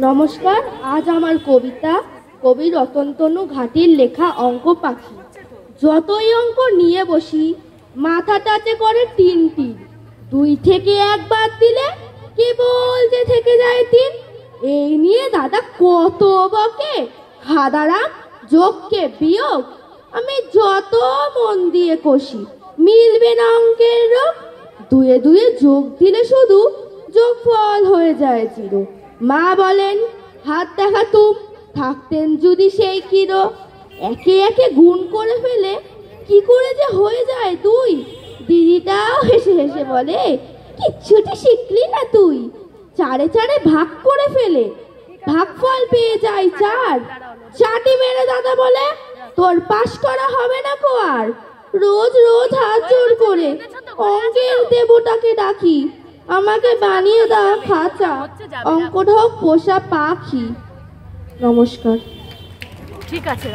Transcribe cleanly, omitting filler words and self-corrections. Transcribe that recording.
নমস্কার, আজ আমার কবিতা কবি রতনতনু ঘাটির লেখা অঙ্ক পাখি। যতই অঙ্ক নিয়ে বসি মাথাটাতে করে 3টি, 2 থেকে 1 বাদ দিলে কেবল যে থেকে যায় 3। এই নিয়ে দাদা কত বকে, হাদারাম যোগকে বিয়োগ আমি যত মন দিয়ে কষি, মিলবে না অঙ্কের রোগ। 2 2 যোগ দিলে শুধু যোগফল হয়ে যায় 0। মা বলেন হাত দেখা তুম, থাকতেন যদি সেই কিরো। একে একে গুণ করে ফেলে কি করে যে হয়ে যায় 2। দিদিটাও হেসে হেসে বলে কিচ্ছুটি শিখলি না তুই। 4 4 ভাগ করে ফেলে ভাগফল পেয়ে যায় 4। চাটি মেরে দাদা বলে তোর পাশ করা হবে না কো আর। রোজ রোজ হাত জোর করে অঙ্কের দেবতাকে ডাকি, আমাকে বানিয়ে দাও খাঁচা, অঙ্কটাও পোষা পাখি। নমস্কার। ঠিক আছে।